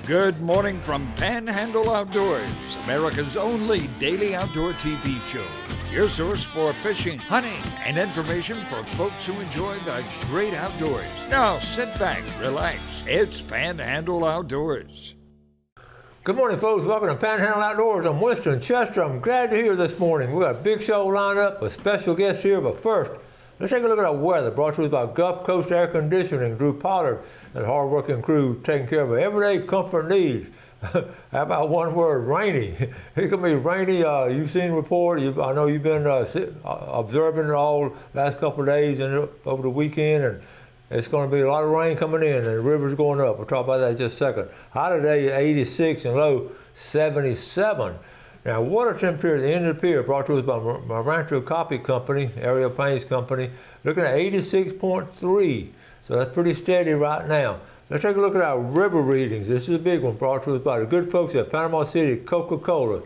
Good morning from Panhandle Outdoors, America's only daily outdoor TV show. Your source for fishing, hunting, and information for folks who enjoy the great outdoors. Now sit back, relax. It's Panhandle Outdoors. Good morning, folks. Welcome to Panhandle Outdoors. I'm Winston Chester. I'm glad to hear this morning. We've got a big show lined up with special guests here, but first, let's take a look at our weather, brought to us by Gulf Coast Air Conditioning, Drew Pollard, and hard-working crew taking care of our everyday comfort needs. How about one word, rainy? It can be rainy. You've seen the report. I know you've been observing it all last couple of days and over the weekend, and it's going to be a lot of rain coming in, and the river's going up. We'll talk about that in just a second. High today, 86, and low, 77. Now, water temperature at the end of the pier, brought to us by my Rancho Copy Company, Ariel Payne's company, looking at 86.3. So that's pretty steady right now. Let's take a look at our river readings. This is a big one, brought to us by the good folks at Panama City Coca-Cola.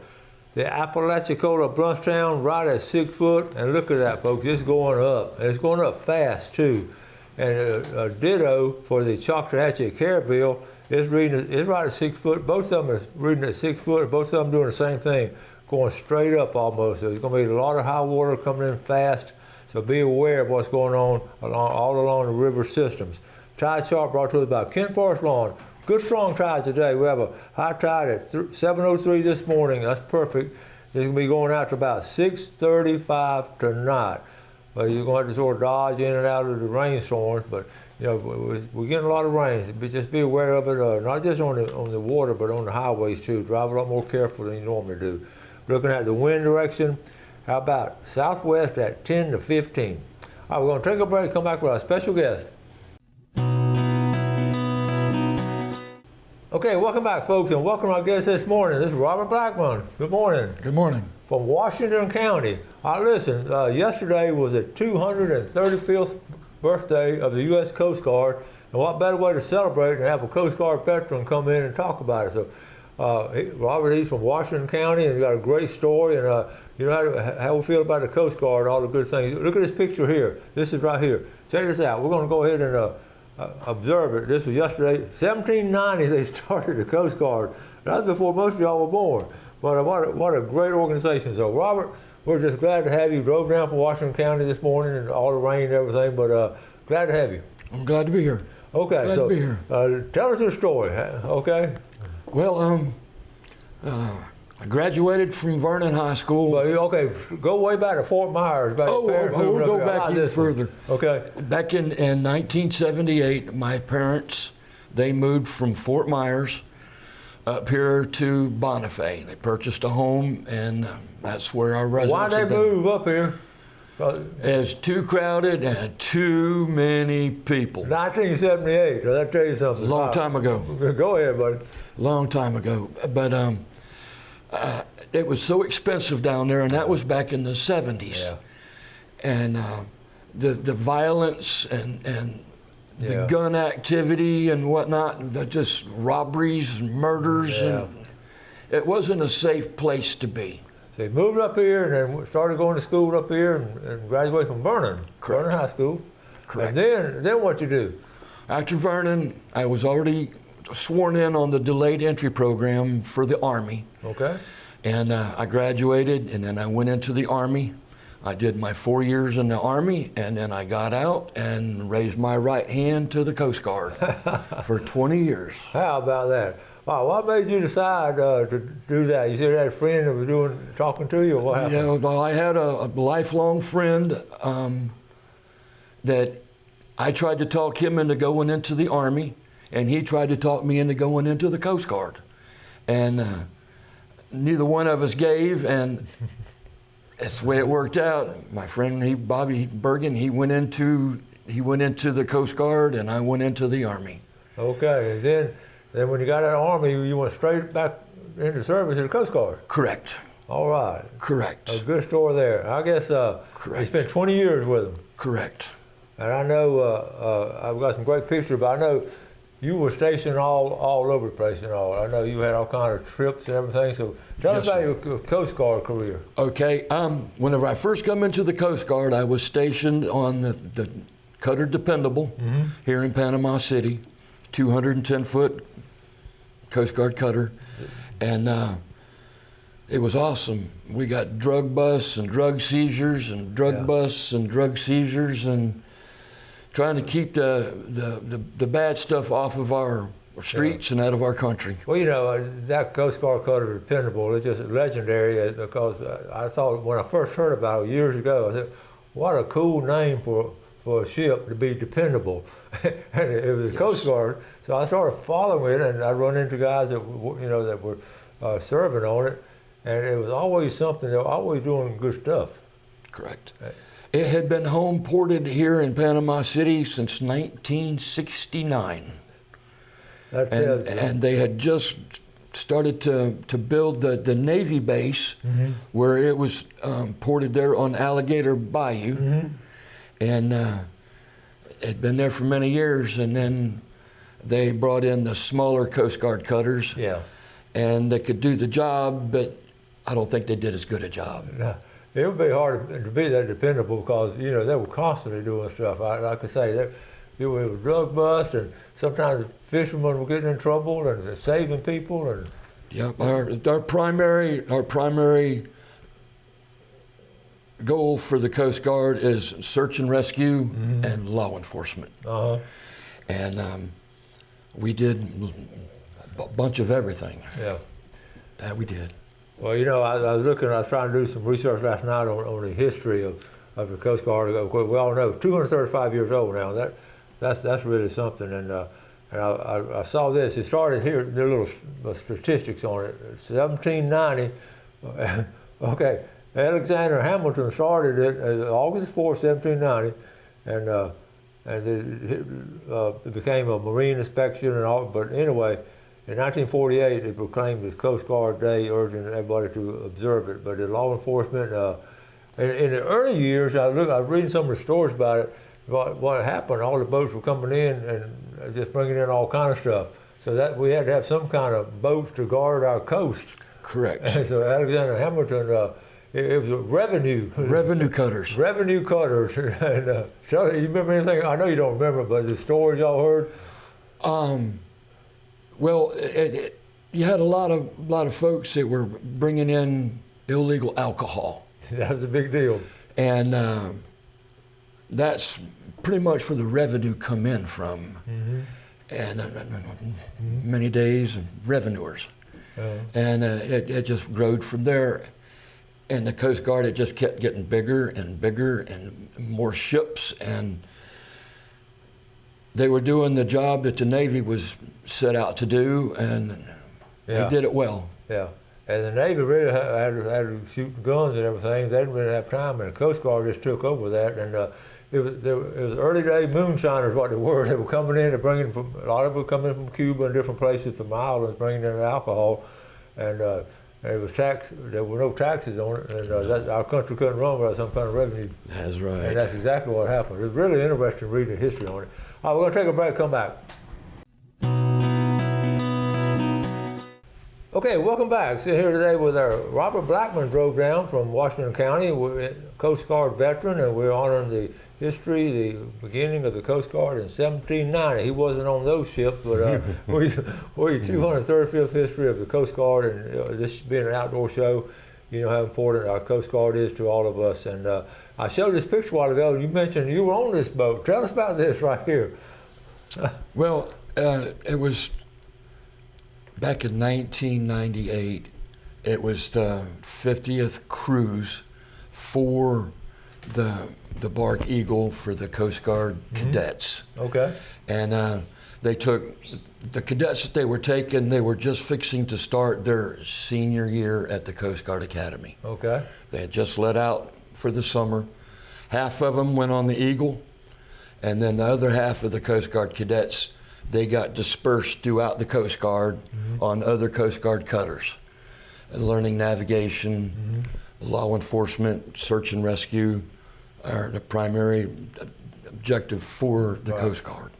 The Apalachicola Bluffstown right at 6 foot, and look at that, folks, it's going up, and it's going up fast too. And a ditto for the Choctawhatchee Careville is right at 6 foot. Both of them are reading at 6 foot. Both of them doing the same thing, going straight up almost. So there's going to be a lot of high water coming in fast. So be aware of what's going on all along the river systems. Tide chart brought to us by Kent Forest Lawn. Good strong tide today. We have a high tide at 7:03 this morning. That's perfect. It's going to be going out to about 6:35 tonight. You're going to have to sort of dodge in and out of the rainstorms, but you know we're getting a lot of rain. Just be aware of it, not just on the water, but on the highways too. Drive a lot more careful than you normally do. Looking at the wind direction, how about southwest at 10 to 15? All right, we're going to take a break. Come back with our special guest. Okay, welcome back, folks, and welcome our guest this morning. This is Robert Blackman. Good morning. Good morning. From Washington County. Listen, yesterday was the 235th birthday of the U.S. Coast Guard, and what better way to celebrate than have a Coast Guard veteran come in and talk about it. So, Robert, he's from Washington County, and he's got a great story, and you know how we feel about the Coast Guard, all the good things. Look at this picture here. This is right here. Check this out. We're going to go ahead and observe it. This was yesterday. 1790, they started the Coast Guard. That's before most of y'all were born. But what a great organization. So, Robert, we're just glad to have you. Drove down from Washington County this morning and all the rain and everything, but glad to have you. I'm glad to be here. Okay, glad so to be here. Tell us your story, okay? Well, I graduated from Vernon High School. But, okay, go way back to Fort Myers. We'll go back even further. Okay. Back in 1978, my parents, they moved from Fort Myers up here to Bonifay. They purchased a home, and that's where our residence. Why'd they move up here? It's too crowded and too many people. 1978. Does that tell you something? Long time ago. Go ahead, buddy. Long time ago. But it was so expensive down there, and that was back in the 70s. Yeah. And the violence and the gun activity and whatnot, just robberies and murders, and it wasn't a safe place to be. So you moved up here and then started going to school up here and graduated from Vernon. Correct. Vernon High School. Correct. And then what you do? After Vernon, I was already sworn in on the delayed entry program for the Army. Okay. And I graduated, and then I went into the Army. I did my 4 years in the Army, and then I got out and raised my right hand to the Coast Guard for 20 years. How about that? Wow, what made you decide to do that? You said you had a friend that was talking to you, or what happened? Yeah, well, I had a lifelong friend that I tried to talk him into going into the Army, and he tried to talk me into going into the Coast Guard. And neither one of us gave, and that's the way it worked out. My friend, Bobby Bergen, he went into the Coast Guard, and I went into the Army. Okay, and then when you got out of the Army, you went straight back into service in the Coast Guard. Correct. All right. Correct. A good story there. I guess you spent 20 years with them. Correct. And I know I've got some great pictures, but I know you were stationed all over the place and all. I know you had all kinds of trips and everything. So tell us about your Coast Guard career. Okay. Whenever I first come into the Coast Guard, I was stationed on the Cutter Dependable here in Panama City, 210-foot Coast Guard cutter, and it was awesome. We got drug busts and drug seizures and drug busts and drug seizures, and trying to keep the bad stuff off of our streets and out of our country. Well, you know, that Coast Guard cutter is dependable. It's just legendary because I thought when I first heard about it years ago, I said, what a cool name for a ship to be dependable. And it was Coast Guard. So I started following it, and I run into guys that were serving on it, and it was always something. They were always doing good stuff. Correct. It had been home ported here in Panama City since 1969. And they had just started to build the Navy base where it was ported there on Alligator Bayou. And it had been there for many years, and then they brought in the smaller Coast Guard cutters. Yeah. And they could do the job, but I don't think they did as good a job. No. It would be hard to be that dependable because, you know, they were constantly doing stuff. Like I say, it was drug bust, and sometimes fishermen were getting in trouble and saving people. And yep, our primary goal for the Coast Guard is search and rescue and law enforcement. And we did a bunch of everything. Yeah, that we did. Well, you know, I was trying to do some research last night on the history of the Coast Guard. We all know 235 years old now. That's really something. And I saw this. It started here. There are little statistics on it. 1790. Okay, Alexander Hamilton started it August 4, 1790, and it became a marine inspection and all. But anyway, in 1948, it proclaimed as Coast Guard Day, urging everybody to observe it. But the law enforcement, in the early years, I was reading some of the stories about it. What happened? All the boats were coming in and just bringing in all kind of stuff. So that we had to have some kind of boats to guard our coast. Correct. And so Alexander Hamilton, it was a revenue cutters. Revenue cutters. And so you remember anything? I know you don't remember, but the stories y'all heard. Well, you had a lot of folks that were bringing in illegal alcohol. That was a big deal. And that's pretty much where the revenue come in from. And many days and revenuers. And it just growed from there. And the Coast Guard, it just kept getting bigger and bigger and more ships, and they were doing the job that the Navy was set out to do, and they did it well. Yeah, and the Navy really had to shoot guns and everything. They didn't really have time, and the Coast Guard just took over that. And it was early day moonshiners, what they were. They were coming in, a lot of them were coming from Cuba and different places from islands, bringing in alcohol, and there were no taxes on it, and our country couldn't run without some kind of revenue. That's right. And that's exactly what happened. It was really interesting reading the history on it. All right, we're going to take a break, come back. Okay, welcome back. Sitting here today with Robert Blackman drove down from Washington County. We're a Coast Guard veteran, and we're honoring the history, the beginning of the Coast Guard in 1790. He wasn't on those ships, but we're 235th history of the Coast Guard, and this being an outdoor show, you know how important our Coast Guard is to all of us. And I showed this picture a while ago, and you mentioned you were on this boat. Tell us about this right here. Well, it was back in 1998. It was the 50th cruise for the Bark Eagle for the Coast Guard cadets. Okay. And they took the cadets that they were taking. They were just fixing to start their senior year at the Coast Guard Academy. Okay. They had just let out for the summer. Half of them went on the Eagle, and then the other half of the Coast Guard cadets, they got dispersed throughout the Coast Guard on other Coast Guard cutters, learning navigation, law enforcement, search and rescue are the primary objective for the Coast Guard.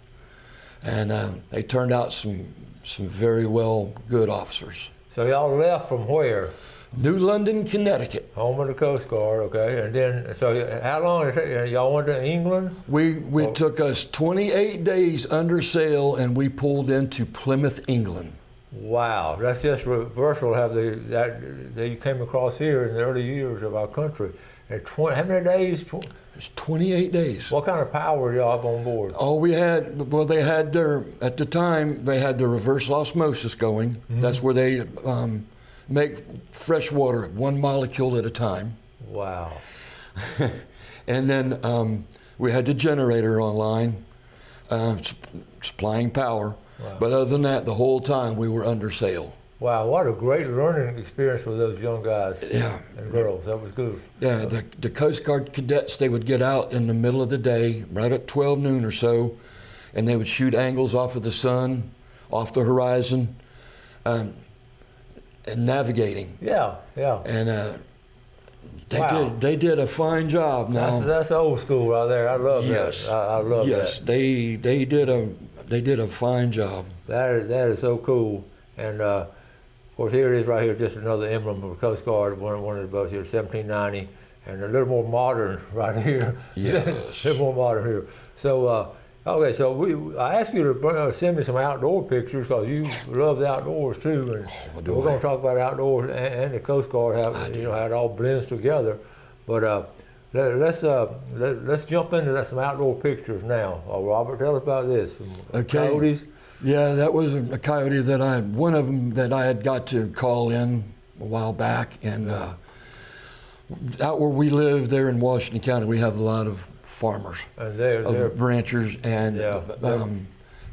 And they turned out some very good officers. So y'all left from where? New London, Connecticut. Home of the Coast Guard, okay. And then, so how long did it take? Y'all went to England? We took us 28 days under sail, and we pulled into Plymouth, England. Wow, that's just reversal. Have that you came across here in the early years of our country. And how many days? It's 28 days. What kind of power do y'all have on board? All we had, well, they had at the time, they had the reverse osmosis going. Mm-hmm. That's where they make fresh water 1 molecule at a time. Wow. And then we had the generator online, supplying power. Wow. But other than that, the whole time we were under sail. Wow, what a great learning experience for those young guys and girls. That was good. Yeah, the Coast Guard cadets, they would get out in the middle of the day, right at 12 noon or so, and they would shoot angles off of the sun, off the horizon, and navigating. Yeah. And they did a fine job. Now that's old school right there. I love that. I love that. Yes, they did a fine job. That is so cool. And of course, here it is right here, just another emblem of the Coast Guard, one of the boats here, 1790, and a little more modern right here. Yes. A little more modern here. So, okay, so I asked you to send me some outdoor pictures because you love the outdoors too, and we're going to talk about outdoors and the Coast Guard, how it all blends together. But let's jump into some outdoor pictures now. Robert, tell us about this. Okay. Coyotes. Yeah, that was a coyote one of them that I had got to call in a while back. And out where we live there in Washington County, we have a lot of farmers, and they're ranchers, and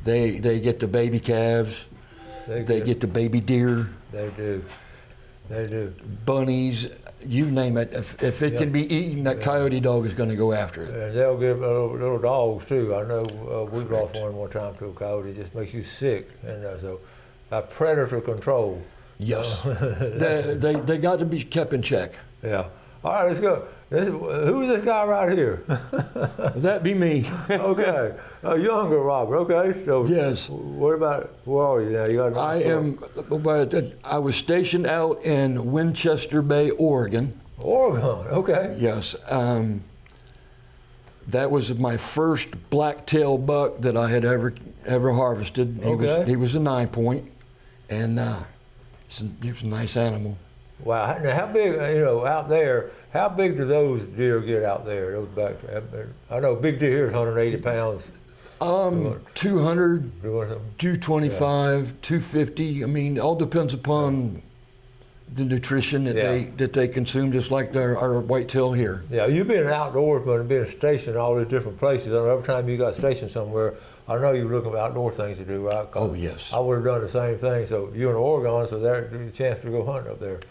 they get the baby calves, they get the baby deer. They do. Bunnies, you name it. If it can be eaten, that coyote dog is going to go after it. And they'll get little dogs too. I know we lost one time to a coyote. It just makes you sick. And so, predator control. Yes, they got to be kept in check. Yeah. All right, let's go. Who is this guy right here? That'd be me. Okay, younger Robert. Okay, so yes. Where are you now? I was stationed out in Winchester Bay, Oregon. Oregon, okay. Yes, that was my first blacktail buck that I had ever harvested. He was a 9-point, and he was a nice animal. Wow. Now, how big, out there, how big do those deer get out there? Those I know big deer here is 180 pounds. 200, 225, 250. I mean, it all depends upon the nutrition that they consume, just like our whitetail here. Yeah, you've been outdoorsman and been stationed all these different places. I know every time you got stationed somewhere, I know you were looking for outdoor things to do, right? Oh, yes. I would have done the same thing. So you're in Oregon, so there's a chance to go hunting up there.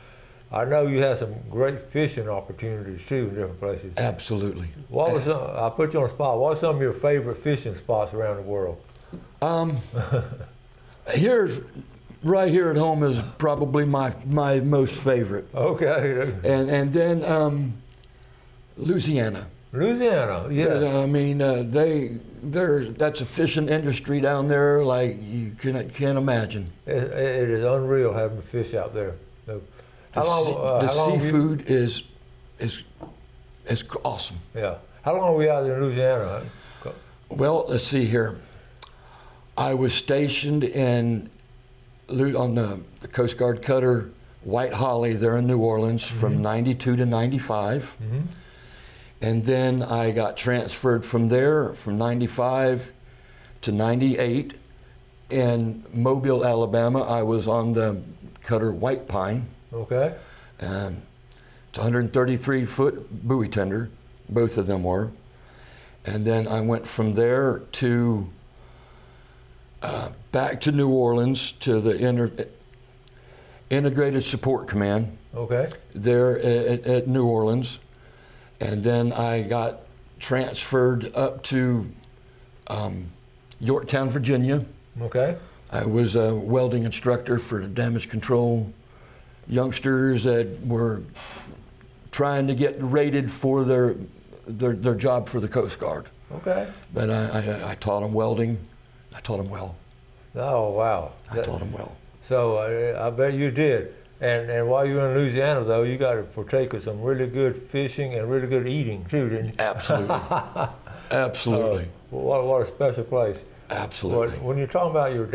I know you had some great fishing opportunities too in different places. Absolutely. I put you on the spot. What are some of your favorite fishing spots around the world? Right here at home is probably my most favorite. Okay. And then Louisiana. Louisiana, yes. I mean, that's a fishing industry down there like you can't imagine. It is unreal having fish out there. The seafood is awesome. Yeah. How long were we out in Louisiana? Well, let's see here. I was stationed on the Coast Guard cutter White Holly there in New Orleans from 92 to 95. Mm-hmm. And then I got transferred from there from 95 to 98. In Mobile, Alabama, I was on the cutter White Pine. Okay. It's 133-foot buoy tender, both of them were. And then I went from there to back to New Orleans to the Integrated Support Command. Okay. There at New Orleans. And then I got transferred up to Yorktown, Virginia. Okay. I was a welding instructor for damage control youngsters that were trying to get rated for their job for the Coast Guard. Okay. But I taught them welding. I taught them well. Oh, wow. I taught them well. So I bet you did. And while you were in Louisiana, though, you got to partake of some really good fishing and really good eating, too, didn't you? Absolutely. Absolutely. What a special place. Absolutely. When you're talking about your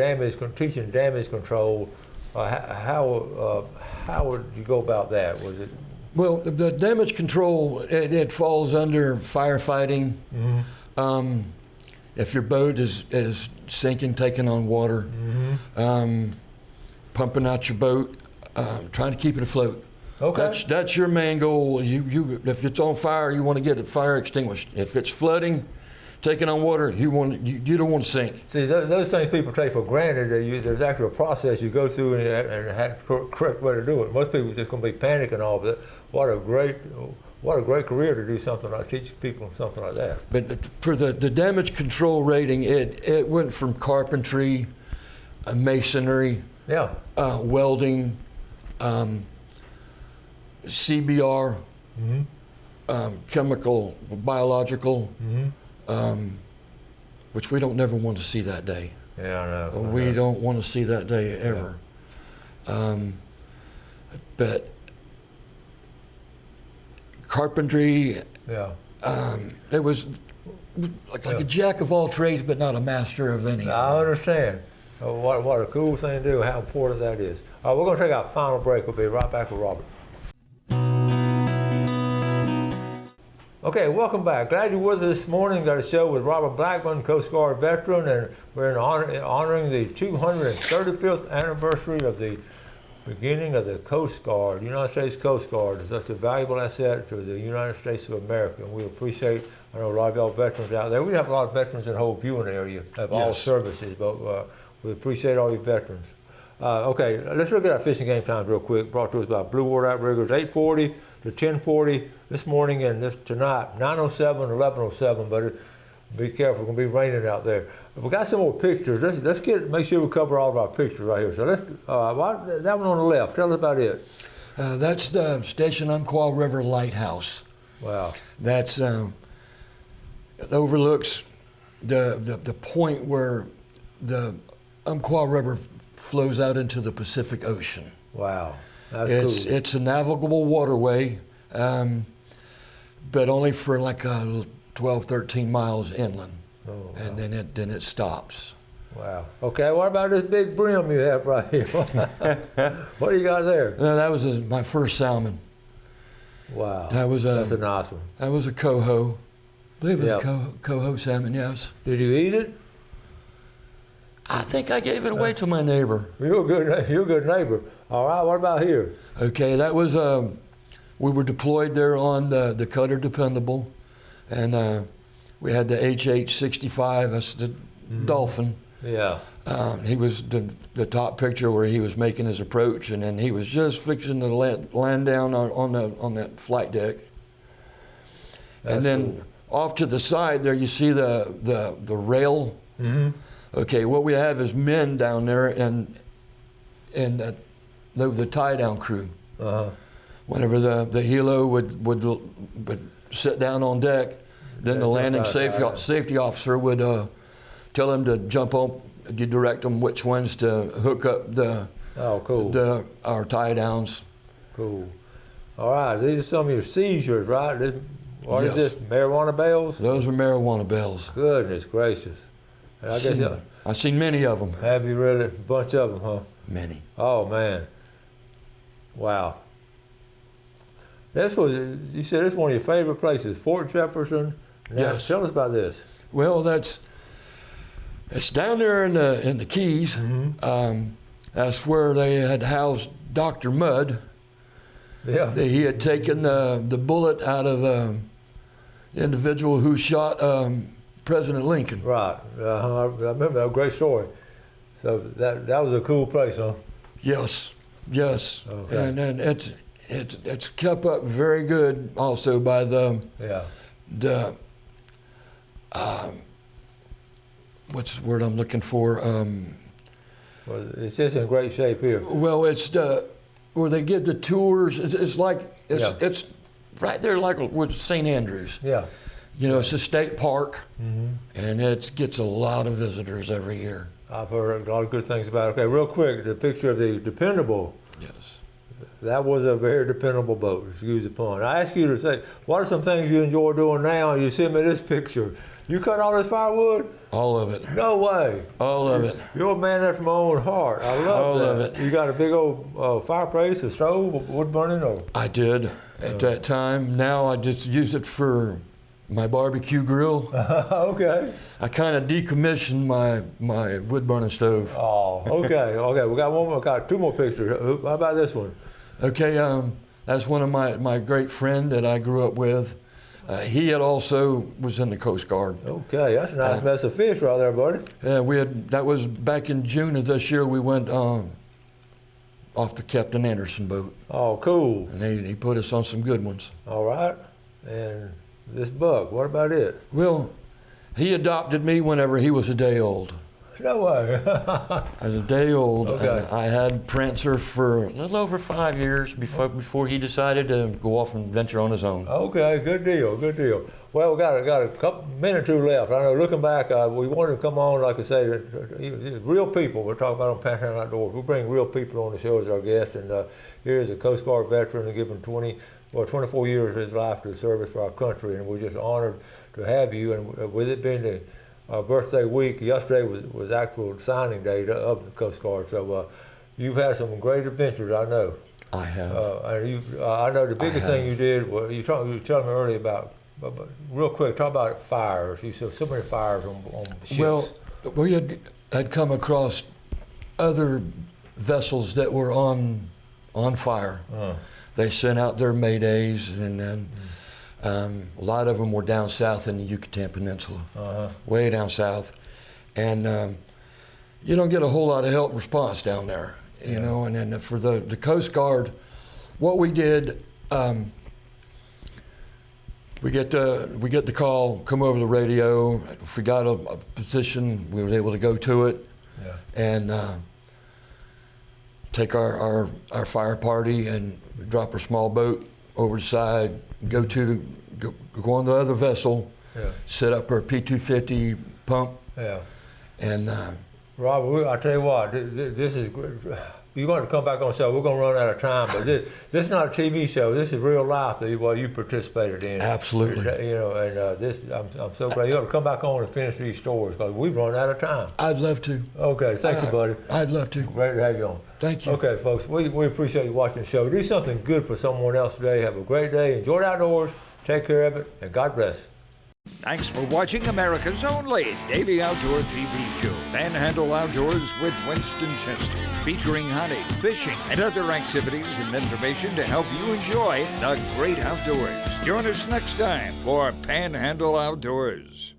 teaching damage control, how would you go about that? Was it? Well, the damage control, it falls under firefighting. Mm-hmm. If your boat is sinking, taking on water, pumping out your boat, trying to keep it afloat. Okay. That's your main goal. If it's on fire, you want to get the fire extinguished. If it's flooding, taking on water, you don't want to sink. See, those things people take for granted. There's actually a process you go through and have the correct way to do it. Most people are just going to be panicking all of it. What a great career to do something like teach people something like that. But for the damage control rating, it went from carpentry, masonry, welding, CBR, chemical, biological, which we don't never want to see that day. Yeah, I know. We don't want to see that day ever. But carpentry, it was like a jack of all trades, but not a master of any. I understand. So what a cool thing to do, how important that is. All right, we're going to take our final break. We'll be right back with Robert. Okay, welcome back. Glad you're with us this morning. Got a show with Robert Blackman, Coast Guard veteran, and we're honoring the 235th anniversary of the beginning of the Coast Guard. United States Coast Guard is such a valuable asset to the United States of America, and we appreciate, I know a lot of y'all veterans out there. We have a lot of veterans in the whole viewing area of all services, but we appreciate all your veterans. Okay, let's look at our fishing game times real quick. Brought to us by Blue Water Outriggers, 8:40 to 10:40 this morning and tonight, 9:07, 11:07. But be careful, it's gonna be raining out there. We got some more pictures. Let's make sure we cover all of our pictures right here. So let's that one on the left. Tell us about it. That's the Station Umpqua River Lighthouse. Wow. That's it overlooks the point where the Umpqua River flows out into the Pacific Ocean. Wow, that's cool. It's a navigable waterway, but only for like 12, 13 miles inland, and then it stops. Wow. Okay, what about this big brim you have right here? What do you got there? That was my first salmon. Wow. That's a nice one. That was a coho. I believe it was a coho salmon, yes. Did you eat it? I think I gave it away to my neighbor. You're a good neighbor. All right, what about here? Okay, that was, we were deployed there on the Cutter Dependable, and we had the HH-65, that's the Dolphin. Yeah. He was the top picture where he was making his approach, and then he was just fixing to land down on that flight deck. And then off to the side there, you see the rail. Mm-hmm. Okay, what we have is men down there and the tie-down crew. Uh-huh. Whenever the helo would sit down on deck, then the landing safety officer would tell him to jump on. You direct them which ones to hook up our tie-downs. Cool. All right, these are some of your seizures, right? What is this? Marijuana bells? Those are marijuana bells. Goodness gracious. I've seen many of them. Have you really? A bunch of them, huh? Many. Oh, man. Wow. You said this is one of your favorite places, Fort Jefferson. Now, yes. Tell us about this. Well, it's down there in the Keys. Mm-hmm. That's where they had housed Dr. Mudd. Yeah. He had taken the bullet out of the individual who shot President Lincoln. Right. I remember that great story. So that was a cool place, huh? Yes. Okay. And it's kept up very good also by the what's the word I'm looking for? Well, it's just in great shape here. Well, it's where they get the tours. It's right there like with St. Andrews. Yeah. It's a state park, and it gets a lot of visitors every year. I've heard a lot of good things about it. Okay, real quick, the picture of the Dependable. Yes. That was a very dependable boat, excuse the pun. I ask you to say, what are some things you enjoy doing now? And you send me this picture. You cut all this firewood? All of it. No way. All of it. You're a man after my own heart. I love All that. of it. You got a big old fireplace, a stove, wood burning, or? I did at that time. Now I just use it for my barbecue grill. Okay. I kind of decommissioned my wood burning stove. Oh, okay. Okay. We got one more. Got two more pictures. How about this one? Okay, that's one of my great friend that I grew up with. He had also was in the Coast Guard. Okay, that's a nice mess of fish right there, buddy. Yeah, that was back in June of this year. We went off the Captain Anderson boat. Oh, cool. And he put us on some good ones. All right. And this buck, what about it? Well, he adopted me whenever he was a day old. No way. I was a day old. Okay. I had Prancer for a little over 5 years before he decided to go off and venture on his own. Okay, good deal, good deal. Well, we got a couple minute or two left. I know, looking back, we wanted to come on, like I say, real people. We're talking about on Panhandle Outdoors. We bring real people on the show as our guests, and here's a Coast Guard veteran who given 24 years of his life to service for our country, and we're just honored to have you. And with it being the birthday week, yesterday was actual signing day of the Coast Guard. So you've had some great adventures, I know. I have. And I know the biggest thing you did was you were telling me earlier about. But real quick, talk about fires. You saw so many fires on ships. Well, we had come across other vessels that were on fire. They sent out their maydays, and then a lot of them were down south in the Yucatan Peninsula, way down south. And you don't get a whole lot of help response down there, you know. And then for the Coast Guard, what we did, we get the call, come over the radio. If we got a position, we was able to go to it, and take our fire party and drop our small boat over the side, go on the other vessel, set up our P250 pump, and Robert, I tell you what, this is great. You're going to come back on the show. We're going to run out of time, but this is not a TV show. This is real life that you participated in. Absolutely. You know, and this I'm so glad you ought to come back on and finish these stories because we've run out of time. I'd love to. Okay, thank you, buddy. I'd love to. Great to have you on. Thank you. Okay, folks, we appreciate you watching the show. Do something good for someone else today. Have a great day. Enjoy the outdoors. Take care of it, and God bless. Thanks for watching America's only daily outdoor TV show, Panhandle Outdoors with Winston Chester, featuring hunting, fishing, and other activities and information to help you enjoy the great outdoors. Join us next time for Panhandle Outdoors.